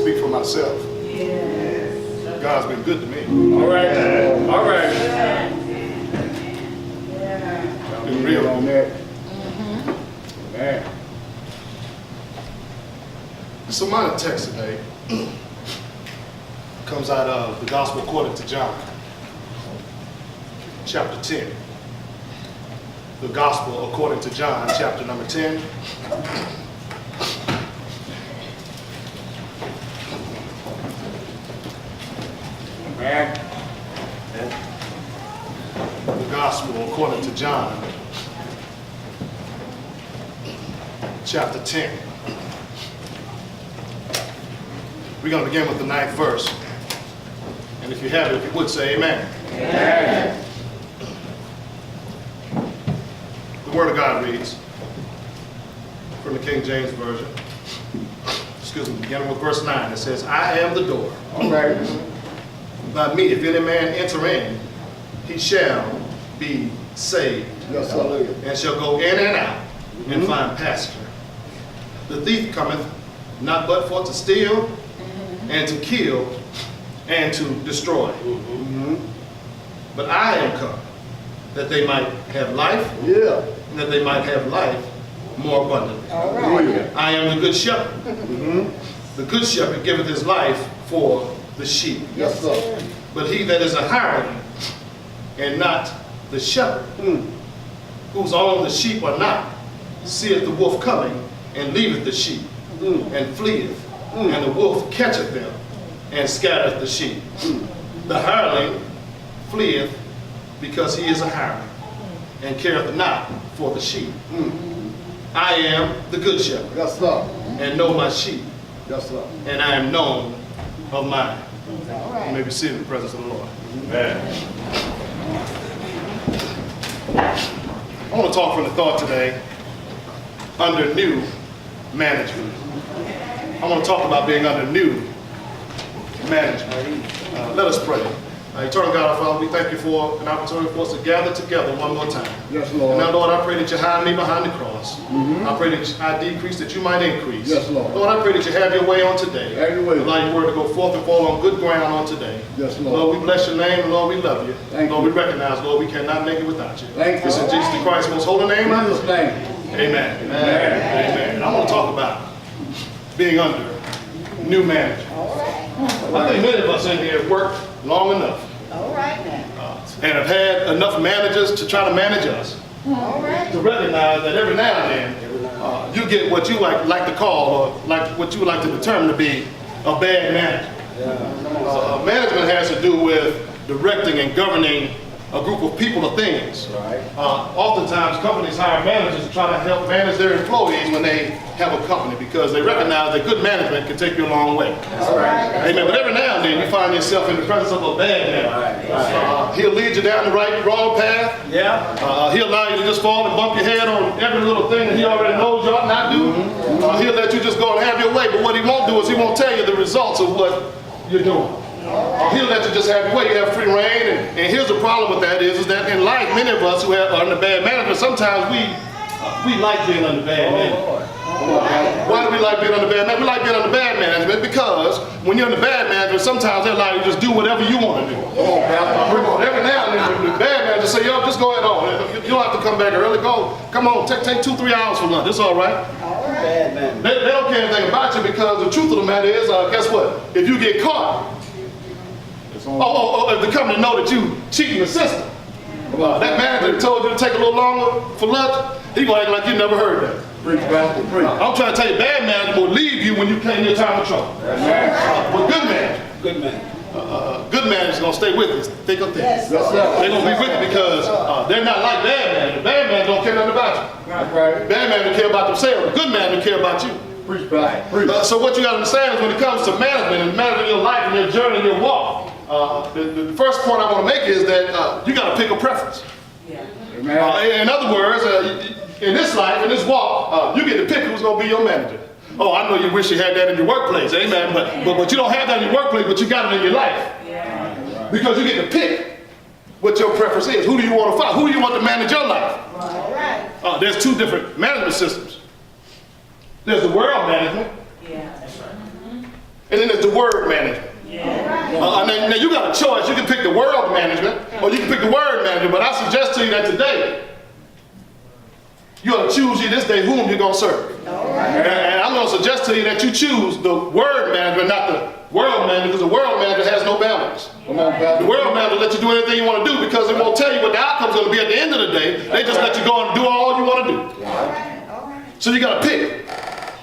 speak for myself. Yes. God's been good to me. All right. All right. Yeah. Been real on that. Man. So my text today comes out of the Gospel according to John, chapter 10. The Gospel according to John, chapter number 10. Man. The Gospel according to John, chapter 10. We're going to begin with the 9th verse. And if you have it, if you would say amen. Amen. The Word of God reads from the King James Version. Excuse me, beginning with verse 9. It says, I am the door. All right. By me, if any man enter in, he shall be saved. Yes, sir. And shall go in and out and find pasture. The thief cometh not but for to steal and to kill and to destroy. But I am come that they might have life, Yeah. and that they might have life more abundantly. All right. I am the good shepherd. The good shepherd giveth his life for the sheep. Yes, sir. But he that is a hireling, and not the shepherd, whose own the sheep are not, seeth the wolf coming, and leaveth the sheep, and fleeth, and the wolf catcheth them, and scattereth the sheep. The hireling fleeth, because he is a hireling, and careth not for the sheep. I am the good shepherd, Yes, sir. and know my sheep, Yes, sir. and I am known of mine. All You right. may be seated in the presence of the Lord. Man. I want to talk from the thought today, under new management. I want to talk about being under new management. Let us pray. Eternal God, our Father, we thank you for an opportunity for us to gather together one more time. Yes, And Lord. now, Lord, I pray that you hide me behind the cross. I pray that I decrease, that you might increase. Yes, Lord. Lord, I pray that you have your way on today. Have your way. Allow your word to go forth and fall on good ground on today. Yes, Lord. Lord, we bless your name, and Lord, we love you. Thank Lord, you. we recognize, Lord, we cannot make it without you. Thank you. It's in Jesus Christ's most holy name, I In Jesus' pray. name. Amen. Amen. And I want to talk about being under new management. All right. I think many of us in here have worked long enough All right now. and have had enough managers to try to manage us All right. to recognize that every now and then you get what you like to call, or like what you would like to determine to be a bad manager. Management has to do with directing and governing a group of people or things. Oftentimes companies hire managers to try to help manage their employees when they have a company, because they recognize that good management can take you a long way. All right. Amen. But every now and then you find yourself in the presence of a bad manager. He'll lead you down the wrong path. Yeah. He'll allow you to just fall and bump your head on every little thing that he already knows you ought not do. He'll let you just go and have your way, but what he won't do is he won't tell you the results of what you're doing. He'll let you just have your way. You have free reign, and here's the problem with that is that in life, many of us who are under bad management, sometimes we like being under bad management. Why do we like being under bad management? We like being under bad management because when you're under bad management, sometimes they allow you to just do whatever you want to do. Every now and then, the bad manager say, yo, just go ahead on. You don't have to come back early. Come on, take 2-3 hours for lunch. It's all right. Bad man. They don't care anything about you, because the truth of the matter is, guess what? If you get caught, if the company know that you cheating the system, that manager told you to take a little longer for lunch, he gonna act like you never heard that. Preach, Pastor, preach. I'm trying to tell you, bad manager will leave you when you came in your time of trouble. But good manager, Good man. good manager's gonna stay with you, thick or thin. Yes, Yes, sir. sir. They're gonna be with you because they're not like bad manager. Bad manager don't care nothing about you. That's right. Bad manager care about themselves. Good manager care about you. Preach, Pastor, preach. So what you got to understand is when it comes to management and managing your life and your journey and your walk, the first point I want to make is that you got to pick a preference. Amen. In other words, in this life, in this walk, you get to pick who's going to be your manager. Oh, I know you wish you had that in your workplace, amen, but you don't have that in your workplace, but you got it in your life. Because you get to pick what your preference is. Who do you want to follow? Who do you want to manage your life? All right. There's two different management systems. There's the world management, Yeah. And then there's the word management. Now you got a choice. You can pick the world management or you can pick the word management. But I suggest to you that today, you ought to choose this day whom you're going to serve. And I'm going to suggest to you that you choose the word management, not the world management, because the world management has no boundaries. The world management lets you do anything you want to do because it won't tell you what the outcome's going to be at the end of the day. They just let you go and do all you want to do. So you got to pick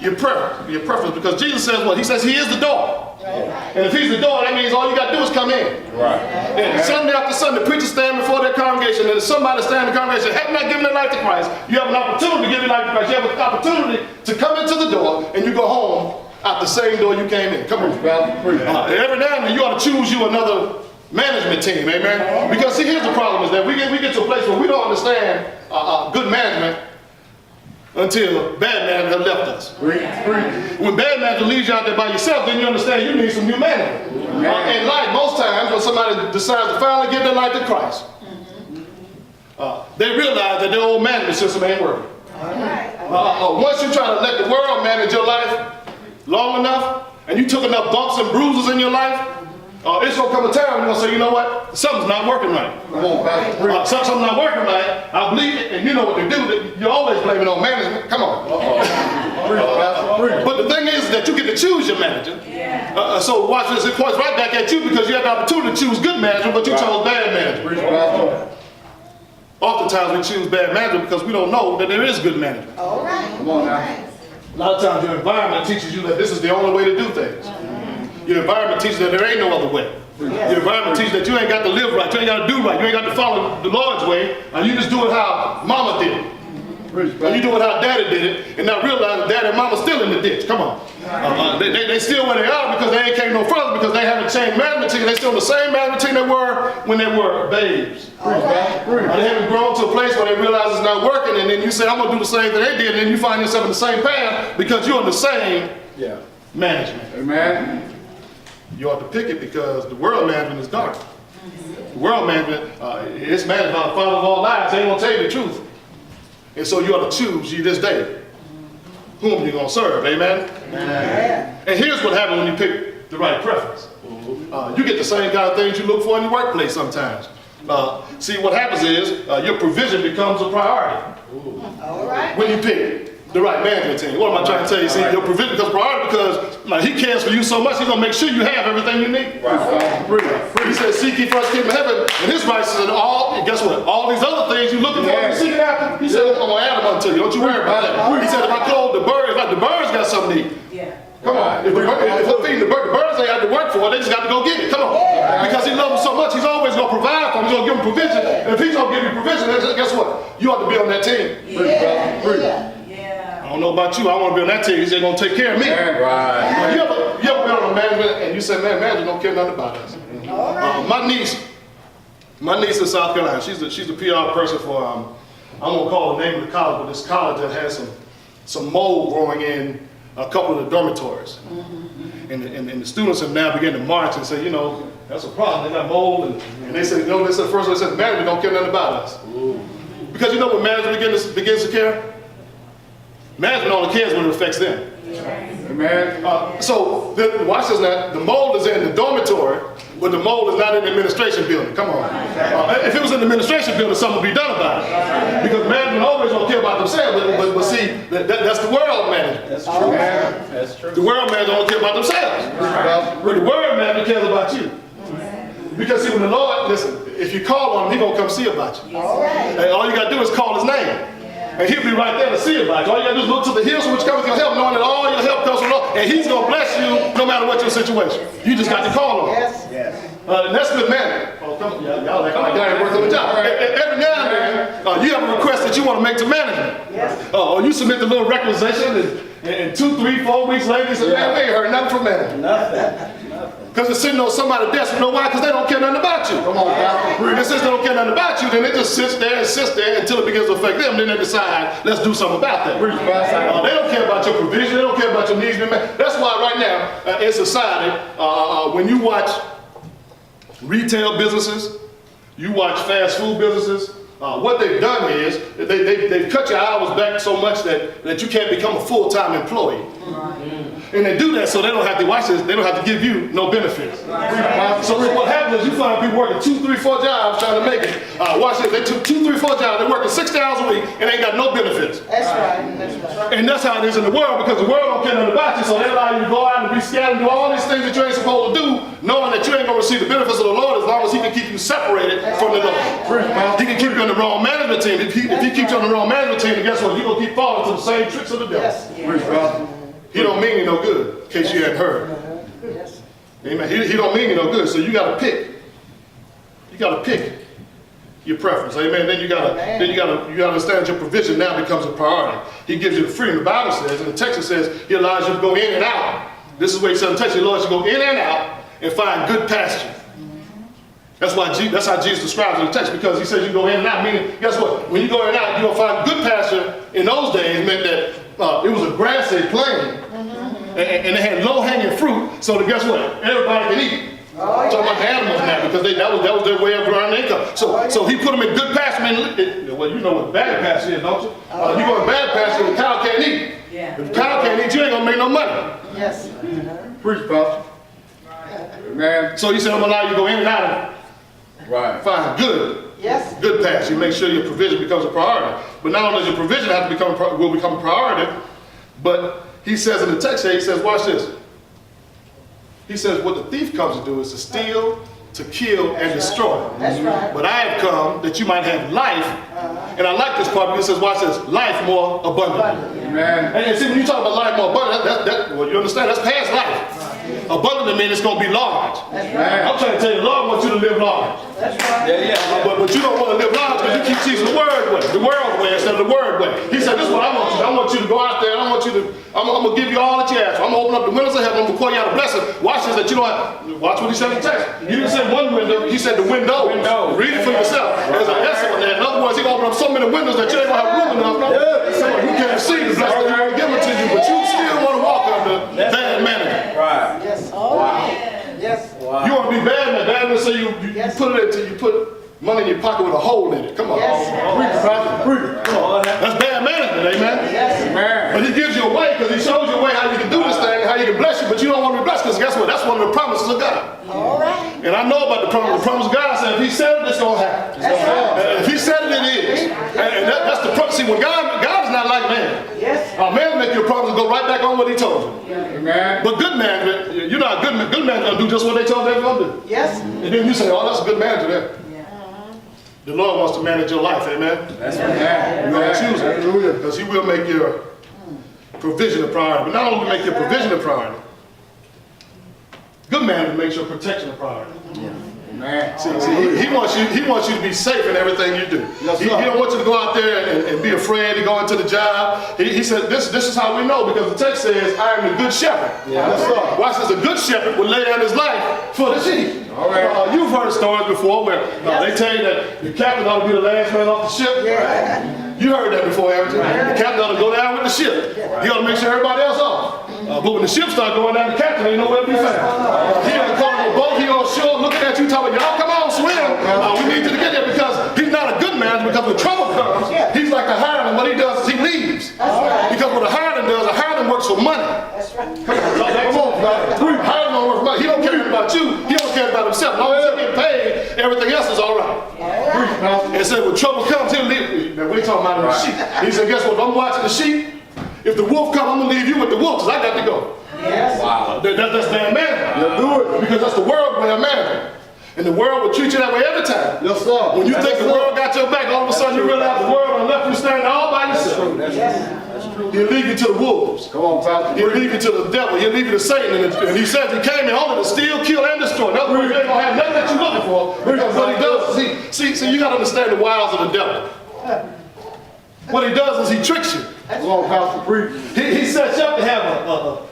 your preference, because Jesus says what? He says he is the door. And if he's the door, that means all you got to do is come in. And Sunday after Sunday, preachers stand before their congregation, and if somebody stand in the congregation have not given their life to Christ, you have an opportunity to give your life to Christ. You have an opportunity to come into the door, and you go home out the same door you came in. Come on. Every now and then you ought to choose you another management team, amen? Because see, here's the problem is that we get to a place where we don't understand good management until bad management has left us. When bad management leaves you out there by yourself, then you understand you need some new management. In life, most times when somebody decides to finally give their life to Christ, they realize that their old management system ain't working. Once you try to let the world manage your life long enough, and you took enough bumps and bruises in your life, it's going to come a time when you're going to say, you know what, something's not working right. Something's not working right, I believe it, and you know what to do. You're always blaming on management. Come on. But the thing is that you get to choose your manager. So watch this, it points right back at you because you had the opportunity to choose good management, but you chose bad management. Oftentimes we choose bad management because we don't know that there is good management. Come on now. A lot of times your environment teaches you that this is the only way to do things. Your environment teaches that there ain't no other way. Your environment teaches that you ain't got to live right, you ain't got to do right, you ain't got to follow the Lord's way, and you just do it how mama did it. And you do it how daddy did it, and now realize that daddy and mama's still in the ditch. Come on. They still where they are because they ain't came no further because they haven't changed management team. They still the same management team they were when they were babes. They haven't grown to a place where they realize it's not working, and then you say, I'm going to do the same thing they did, and then you find yourself in the same path because you're in the same management. Amen. You ought to pick it because the world management is dark. The world management, it's managed by the father of all lies. They ain't going to tell you the truth. And so you ought to choose you this day whom you're going to serve. Amen? And here's what happens when you pick the right preference. You get the same kind of things you look for in your workplace sometimes. See, what happens is your provision becomes a priority when you pick the right management team. What am I trying to tell you? See, your provision becomes a priority because he cares for you so much, he's going to make sure you have everything you need. He says, seek ye first the kingdom of heaven, and his righteousness, and guess what? All these other things you're looking for, you're seeking after, he said, I'm going to add them unto you. Don't you worry about that. He said, if I clothe the birds, the birds got something to eat. Come on. If we're feeding the birds, they have to work for it. They just got to go get it. Come on. Because he loves them so much, he's always going to provide for them. He's going to give them provision. And if he's going to give you provision, then guess what? You ought to be on that team. I don't know about you. I want to be on that team. He's just going to take care of me. You ever been on a management and you say, man, management don't care nothing about us. My niece in South Carolina, she's the PR person for, I won't call the name of the college, but this college that has some mold growing in a couple of the dormitories. And the students have now begun to march and say, you know, that's a problem. They got mold. And they said, no, first they said, management don't care nothing about us. Because you know when management begins to care? Management only cares when it affects them. Amen. So watch this now. The mold is in the dormitory, but the mold is not in the administration building. Come on. If it was in the administration building, something would be done about it. Because management always don't care about themselves. But see, that's the world management. That's true. That's true. The world management don't care about themselves. But the world management cares about you. Because see, when the Lord, listen, if you call on him, he's going to come see about you. And all you got to do is call his name. And he'll be right there to see about you. All you got to do is look to the hills from which comes your help, knowing that all your help comes from the Lord. And he's going to bless you no matter what your situation. You just got to call on him. And that's good management. Oh, come on. Y'all like, y'all ain't working on the job. Every now and then, you have a request that you want to make to management. Or you submit the little requisition, and 2, 3, 4 weeks later, you say, man, we ain't heard nothing from management. Nothing. Because it's sitting on somebody's desk. You know why? Because they don't care nothing about you. Come on, and since they don't care nothing about you, then they just sit there until it begins to affect them. Then they decide, let's do something about that. They don't care about your provision. They don't care about your needs. That's why right now in society, when you watch retail businesses, you watch fast food businesses, what they've done is they've cut your hours back so much that you can't become a full-time employee. And they do that so they don't have to, watch this, they don't have to give you no benefits. So what happens is you find people working 2, 3, 4 jobs trying to make it. Watch this, they took 2, 3, 4 jobs, they're working 60 hours a week and ain't got no benefits. That's right. That's right. And that's how it is in the world, because the world don't care nothing about you, so they allow you to go out and be scattered and do all these things that you ain't supposed to do, knowing that you ain't gonna receive the benefits of the Lord as long as he can keep you separated from the Lord. He can keep you on the wrong management team. If he keeps you on the wrong management team, then guess what? You're gonna keep falling to the same tricks of the devil. Yes. He don't mean you no good, in case you hadn't heard. Yes. Amen. He don't mean you no good, so you gotta pick. You gotta pick your preference. Amen. Then you gotta understand your provision now becomes a priority. He gives you the freedom. The Bible says, and the text says, he allows you to go in and out. This is what he said in the text. He allows you to go in and out and find good pasture. That's how Jesus describes it in the text, because he says you go in and out, meaning, guess what? When you go in and out, you're going to find good pasture. In those days meant that it was a grassy plain, and they had low-hanging fruit, so that guess what? Everybody can eat. I'm talking about the animals now, because that was their way of earning income. So he put them in good pasture. Well, you know what bad pasture is, don't you? You go in bad pasture, the cow can't eat. If the cow can't eat, you ain't going to make no money. Yes. Preach, Pastor. Amen. So he said, I'm going to allow you to go in and out Right. and find good. Yes. Good pasture. You make sure your provision becomes a priority. But not only does your provision have to will become a priority, but he says in the text here, he says, watch this. He says, what the thief comes to do is to steal, to kill, and destroy. That's right. But I have come that you might have life. And I like this part because it says, watch this, life more abundantly. Amen. And see, when you talk about life more abundant, well, you understand, that's past life. Abundant means it's going to be large. Amen. I'm trying to tell you, the Lord wants you to live large. That's right. But you don't want to live large because you keep teaching the world way instead of the word way. He said, this is what I want you to do. I want you to go out there and I'm going to give you all that you ask for. I'm going to open up the windows of heaven. I'm going to pour you out a blessing. Watch this, that you don't have. Watch what he said in the text. He didn't say one window, he said the window. Read it for yourself. There's an S on there. In other words, he's going to open up so many windows that you ain't going to have room enough. So you can't receive the blessing that he's given to you, but you still want to walk under bad management. Right. Yes. Wow. Yes. Wow. You want to be bad man. Bad man, so you put it into, you put money in your pocket with a hole in it. Come on. Yes. Come on. That's bad management, amen? Yes. Amen. But he gives you a way, because he shows you a way how you can do this thing, how you can bless you, but you don't want to be blessed, because guess what? That's one of the promises of God. All right. And I know about the promise. The promise of God said, if he said it, it's going to happen. That's right. If he said it, it is. And that's the promise. See, when God is not like man. Yes. Man make you a promise and go right back on what he told you. Amen. But good management, you're not good man's going to do just what they told they're going to do. Yes. And then you say, oh, that's a good manager there. The Lord wants to manage your life, amen? That's right. You got to choose it, because he will make your provision a priority. But not only make your provision a priority, good management makes your protection a priority. Amen. See, he wants you to be safe in everything you do. Yes, He don't want you to go out there and be afraid to go into the job. He said, this is how we know, because the text says, I am the good shepherd. Yeah. Yes, sir. Watch this, a good shepherd will lay down his life for the sheep. All right. You've heard stories before where they tell you that the captain ought to be the last man off the ship. Yeah. You heard that before, haven't you? The captain ought to go down with the ship. He ought to make sure everybody else off. But when the ship starts going down, the captain ain't nowhere to be found. He on the boat, he on shore, looking at you, talking, y'all come on, swim. We need you to get there, because he's not a good man, because when trouble comes, he's like the hireling. What he does is he leaves. Because what a hireling does, a hireling works for money. That's right. Come on, hireling don't work for money. He don't care about you, he don't care about himself. As long as he get paid, everything else is all right. And so when trouble comes, he'll leave. Now, we're talking about the sheep. He said, guess what? If I'm watching the sheep, if the wolf comes, I'm going to leave you with the wolf, because I got to go. Yes. Wow. That's bad management. Do it. Because that's the world way of management. And the world will treat you that way every time. Yes, sir. When you think the world got your back, all of a sudden you realize the world done left you standing all by yourself. That's true. He'll leave you to the wolves. Come on, Pastor. He'll leave you to the devil. He'll leave you to Satan. And he says he came in only to steal, kill, and destroy. In other words, you ain't going to have nothing that you're looking for. Because what he does is see, you got to understand the wiles of the devil. What he does is he tricks you. Come on, Pastor. Preach. He sets you up to have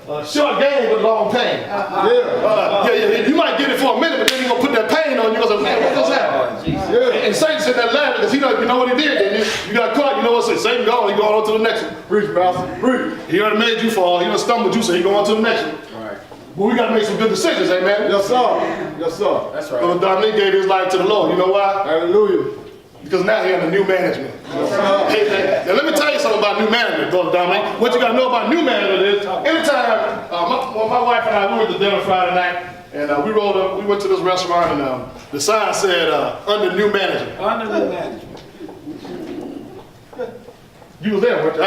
a short game with long pain. Yeah. You might get it for a minute, but then he's going to put that pain on you. You're going to say, man, what just happened? Yeah. And Satan said that laughing because he know, you know what he did, didn't you? You got caught, you know what? Satan gone, he going on to the next one. Preach, Pastor. Preach. He already made you fall, he done stumbled you, so he going on to the next one. All right. But we got to make some good decisions, amen? Yes, sir. Yes, sir. That's right. Brother Dominic gave his life to the Lord. You know why? Hallelujah. Because now he under new management. Yes, sir. Now let me tell you something about new management, Brother Dominic. What you got to know about new management is, anytime, my wife and I, we were at the dinner Friday night, and we rolled up, we went to this restaurant, and the sign said, under new management. Under the management. You was there, weren't you? I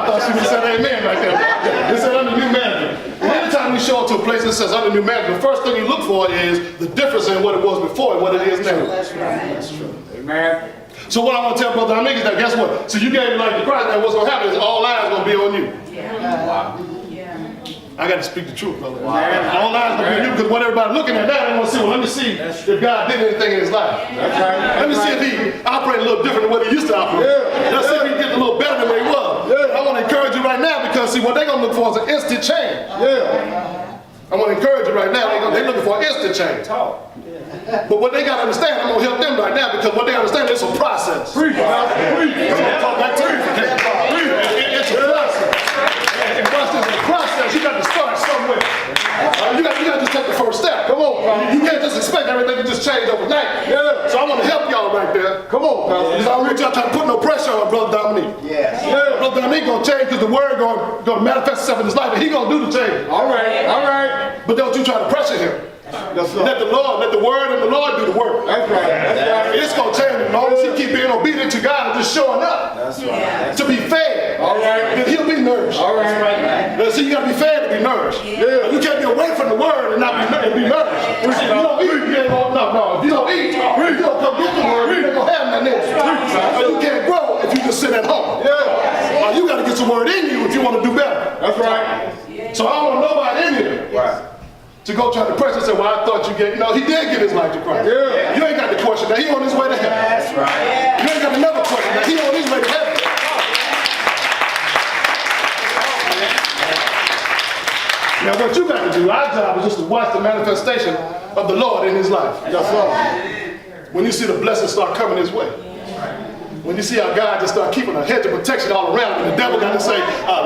thought she would have said amen right there. It said under new management. And anytime we show up to a place that says under new management, the first thing you look for is the difference in what it was before and what it is now. That's right. That's true. Amen. So what I want to tell Brother Dominic is that, guess what? So you gave your life to Christ, and what's going to happen is all eyes going to be on you. I got to speak the truth, brother. All eyes going to be on you, because what everybody's looking at now, they want to see, well, let me see if God did anything in his life. That's right. Let me see if he operated a little different than what he used to operate. Yeah. Let's see if he gets a little better than what he was. Yeah. I want to encourage you right now, because see, what they're going to look for is an instant change. Yeah. I want to encourage you right now, they're looking for an instant change. But what they got to understand, I'm going to help them right now, because what they understand is a process. Preach, Pastor. Preach. I'm going to talk back to you. It's a process. And once there's a process, you got to start somewhere. You got to just take the first step. Come on, Pastor. You can't just expect everything to just change overnight. Yeah. So I want to help y'all right there. Come on, Pastor. Because I don't want y'all trying to put no pressure on Brother Dominique. Yes. Yeah. Brother Dominique going to change because the word going to manifest itself in his life, and he going to do the change. All right. All right. But don't you try to pressure him. Yes, sir. Let the word and the Lord do the work. That's right. That's right. It's going to change as long as he keep being obedient to God and just showing up. That's right. To be fed. All right. Then he'll be nourished. All right. So you got to be fed to be nourished. Yeah. You can't be away from the word and not be nourished. If you don't eat, you ain't gonna, no. If you don't eat, you don't come get the word, you ain't gonna have nothing in it. You can't grow if you just sit at home. Yeah. You got to get some word in you if you want to do better. That's right. So I don't want nobody in here to go try to pressure and say, well, I thought you get, he did give his life to Christ. Yeah. You ain't got to question that. He on his way to heaven. That's right. You ain't got to never question that. He on his way to heaven. Now what you got to do, our job is just to watch the manifestation of the Lord in his life. Yes, sir. When you see the blessings start coming his way. When you see how God just start keeping a hedge of protection all around, and the devil got to say,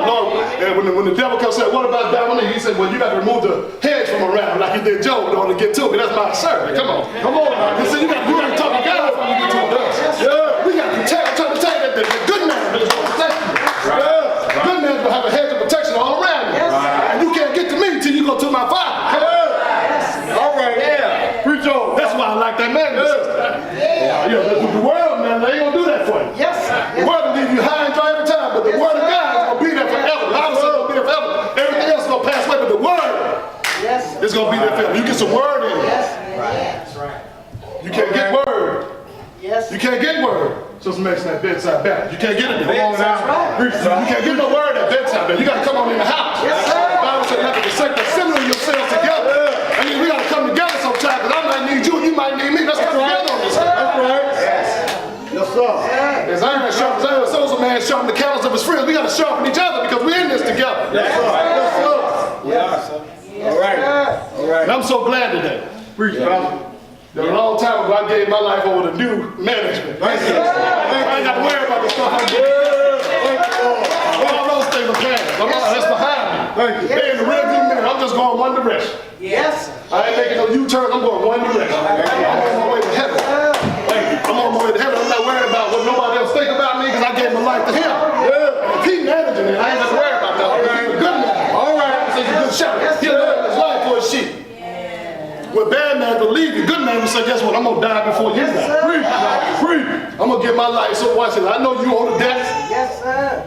Lord, and when the devil comes and said, what about Dominique? He said, well, you got to remove the hedge from around like he did Job in order to get to me. That's my servant. Come on. Come on. He said, you got to talk to God before you get to us. Yeah. We got to protect. I'm trying to tell you that the good man is going to protect you. Yeah. Good man will have a hedge of protection all around you. And you can't get to me until you go to my Father. Yeah. All right. Yeah. Preach on. That's why I like that magnet system. The world, man, they ain't going to do that for you. Yes. The word will leave you high and dry every time, but the word of God is going to be there forever. The Bible says it's going to be there forever. Everything else is going to pass away, but the word is going to be there forever. You get some word in it. That's right. You can't get word. Yes. You can't get word. Just mention that bedside back. You can't get it there. Come on now. Preach. You can't get no word at bedside back. You got to come on in the house. Yes, sir. The Bible says you have to forsake assembling yourselves together. I mean, we got to come together sometimes, because I might need you and you might need me. Let's come together on this. That's right. Yes, sir. As iron sharpens iron, so is a man sharpen the callous of his friends. We got to sharpen each other because we're in this together. Yes, sir. Yes, sir. Yes. All right. All right. And I'm so glad today. Preach, Pastor. That a long time ago I gave my life over to new management. Thank you. I ain't got to worry about the stuff I did. Thank you, Lord. All those things are past. That's behind me. Thank you. They in the rearview mirror. I'm just going one direction. Yes. I ain't making no U-turn. I'm going one direction. I'm on my way to heaven. Thank you. I'm on my way to heaven. I'm not worried about what nobody else think about me because I gave my life to him. Yeah. If he managing it, I ain't got to worry about that. He's a good man. All right. He's a good shepherd. He'll lay his life for his sheep. When bad man will leave you, good man will say, guess what? I'm going to die before you die. Preach. Preach. I'm going to give my life. So watch it. I know you owe the debt. Yes, sir.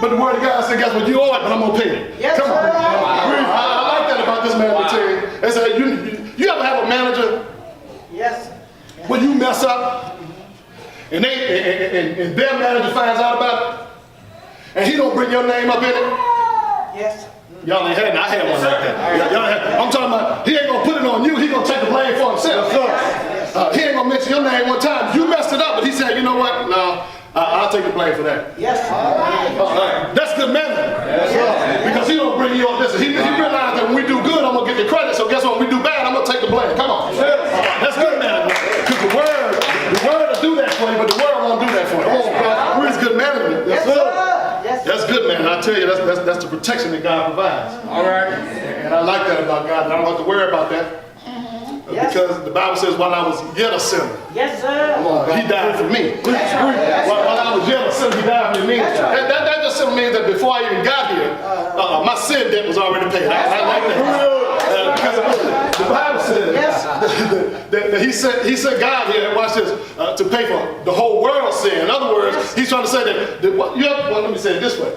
But the word of God said, guess what? You owe it, but I'm going to pay it. Yes, Come on. sir. I like that about this management team. They say, you ever have a manager Yes. when you mess up and their manager finds out about it and he don't bring your name up in it? Yes. Y'all ain't had it. I had one like that. I'm talking about, he ain't going to put it on you. He going to take the blame for himself. He ain't going to mention your name one time. You messed it up, but he said, you know what? No, I'll take the blame for that. Yes. That's good management. Because he don't bring you on this. He realized that when we do good, I'm going to get the credit. So guess what? When we do bad, I'm going to take the blame. Come on. That's good management. Because the word will do that for you, but the word won't do that for you. Word is good management. Yes, sir. Yes. That's good, man. I tell you, that's the protection that God provides. All right. And I like that about God. I don't have to worry about that. Yes. Because the Bible says while I was yet a sinner, Yes, sir. he died for me. That's right. That's While I was yet a sinner, he died for me. That's right. That just simply means that before I even got here, my sin debt was already paid. I like that. Because the Bible says that he sent God here, watch this, to pay for the whole world's sin. In other words, he's trying to say well, let me say it this way.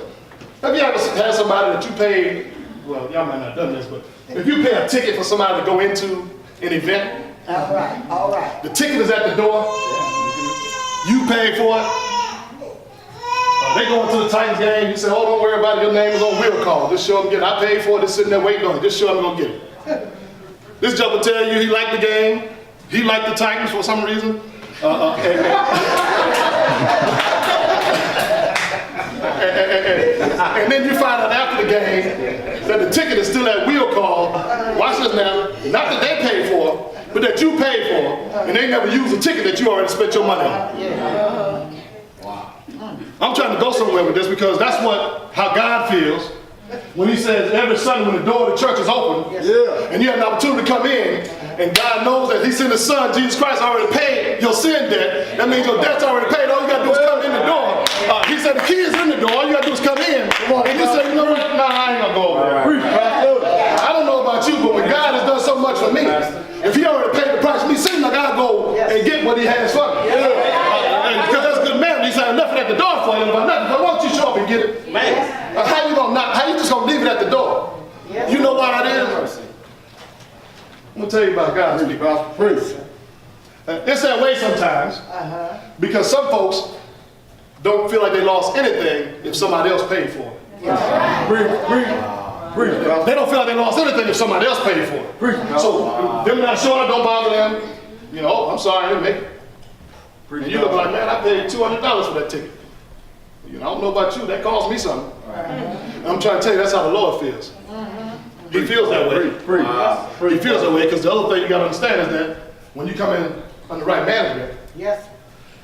Have you ever had somebody that you paid, well, y'all might not have done this, but if you pay a ticket for somebody to go into an event, All right. All right. the ticket is at the door, you pay for it, they go into the Titans game, you say, oh, don't worry about it, your name is on will call, just show them get it. I paid for it, just sitting there waiting on it, just show them go get it. This joke will tell you he liked the game, he liked the Titans for some reason, and then you find out after the game that the ticket is still at wheel call. Watch this now. Not that they paid for, but that you paid for, and they never used the ticket that you already spent your money on. I'm trying to go somewhere with this because that's how God feels when he says every Sunday when the door of the church is open, and you have an opportunity to come in, and God knows that he sent his son, Jesus Christ, already paid your sin debt. That means your debt's already paid. All you got to do is come in the door. He said the key is in the door. All you got to do is come in. And you say, you know what? Nah, I ain't going to go over there. I don't know about you, but when God has done so much for me, if he already paid the price for me, seems like I'll go and get what he has for me. Because that's good man. He said, I left it at the door for you. But nothing. But why don't you show up and get it? How you gonna not? How you just gonna leave it at the door? You know why that is? I'm gonna tell you about God's people. It's that way sometimes because some folks don't feel like they lost anything if somebody else paid for it. They don't feel like they lost anything if somebody else paid for it. So them not showing up don't bother them. You know, I'm sorry, I didn't make it. And you look like, man, I paid $200 for that ticket. You know, I don't know about you, that cost me something. And I'm trying to tell you, that's how the Lord feels. He feels that way. He feels that way because the other thing you got to understand is that when you come in under right management,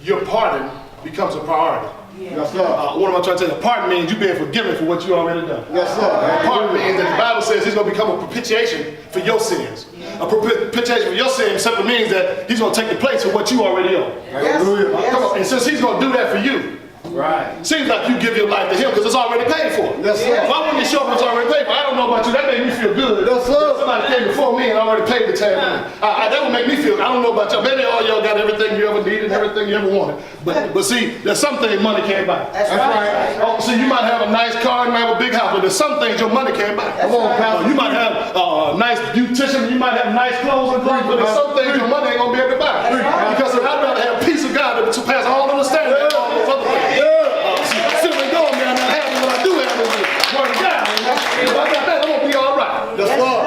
your pardon becomes a priority. Yes, sir. What am I trying to tell you? Pardon means you being forgiven for what you already done. Yes, sir. Pardon means that the Bible says he's going to become a propitiation for your sins. A propitiation for your sins simply means that he's going to take the place of what you already owe. Come on. And since he's going to do that for you, seems like you give your life to him because it's already paid for. Yes, sir. Why wouldn't you show up it's already paid for? I don't know about you. That made me feel good. Yes, sir. Somebody came before me and already paid the tab. That would make me feel, I don't know about y'all. Maybe all y'all got everything you ever needed, everything you ever wanted. But see, there's some things money can't buy. That's right. Oh, see, you might have a nice car, you might have a big house, but there's some things your money can't buy. Come on, pal. You might have a nice beautician, you might have nice clothes and things, but there's some things your money ain't gonna be able to buy. Because I'd rather have peace of God that surpasses all understanding than all those other things. Simply going there and not having what I do have is the word of God. If I got that, I'm gonna be all right. That's all.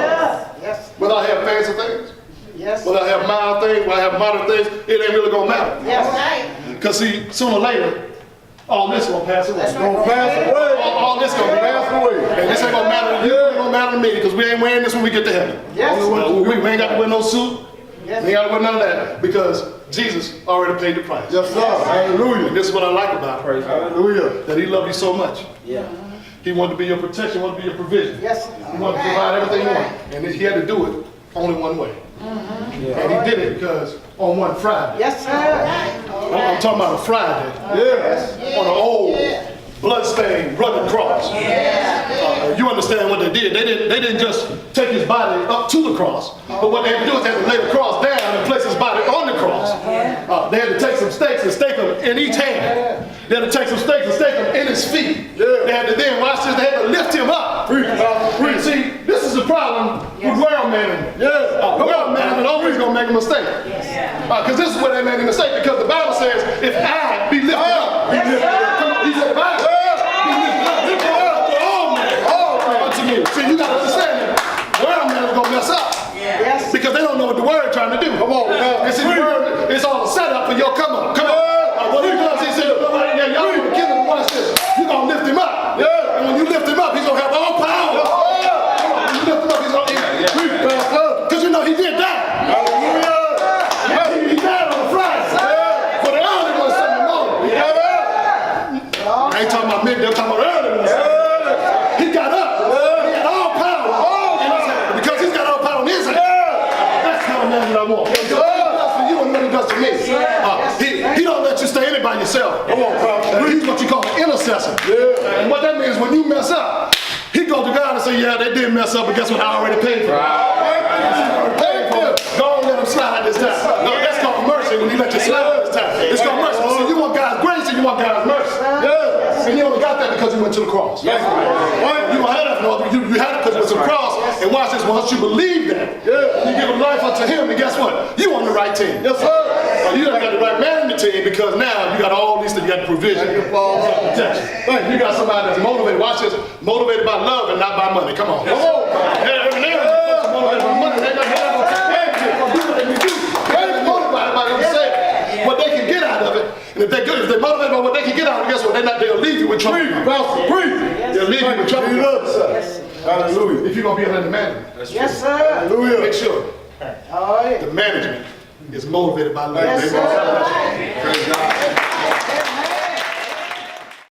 Yes. Whether I have fancy things, Yes. whether I have mild things, whether I have modern things, it ain't really gonna matter. Yes. Because see, sooner or later, all this gonna pass away. That's right. Gonna pass away. All this gonna Pass away. and this ain't gonna matter to you, it ain't gonna matter to me, because we ain't wearing this when we get to heaven. Yes. We ain't got to wear no suit. Yes. We ain't got to wear none of that, because Jesus already paid the price. Yes, sir. Hallelujah. And this is what I like about him, Hallelujah. that he loved you so much. Yeah. He wanted to be your protection, wanted to be your provision. Yes. He wanted to provide everything you want. And he had to do it only one way. And he did it because on one Friday. Yes, sir. I'm talking about a Friday. Yes. On an old bloodstained rugged cross. You understand what they did. They didn't just take his body up to the cross, but what they had to do is they had to lay the cross down and place his body on the cross. They had to take some stakes and stake them in each hand. They had to take some stakes and stake them in his feet. They had to then, watch this, they had to lift him up. See, this is the problem with world management. World management always going to make a mistake. Because this is where they made a mistake, because the Bible says, if I be lifted up, be lifted up. Come on, he said, if I be lifted up to all men, unto me. See, you got to understand that world man is going to mess up. Yes. Because they don't know what the word trying to do. Come on, and see, the word, it's all a setup for your come on. Come on. What he does, he said, yeah, y'all want to kill him, watch this. You're going to lift him up. And when you lift him up, he's going to have all power. When you lift him up, he's going to, because you know he did that. He died on a Friday. But the early one Sunday morning. yeah, they did mess up, but guess what? I already paid for it. Paid for it. Go on, let them slide at this time. No, that's called mercy when you let you slide this time. It's called mercy. So you want God's grace and you want God's mercy. Yeah. And you only got that because you went to the cross. Yes. You don't have that for no other. You had it because it was a cross. And watch this. Once you believe that, you give a life unto him, and guess what? You on the right team. Yes, sir. You done got the right management team because now you got all these things. You got the provision. You got somebody that's motivated. Watch this. Motivated by love and not by money. Come on. Come on. Motivated by money. They're not motivated by themselves. What they can get out of it. And if they're good, if they're motivated by what they can get out of it, guess what? They'll leave you with trouble. They'll leave you with trouble. Hallelujah. If you're going to be under management. Yes, sir. Hallelujah. Make sure Oh, yeah. the management is motivated by love. Yes, sir. Praise God.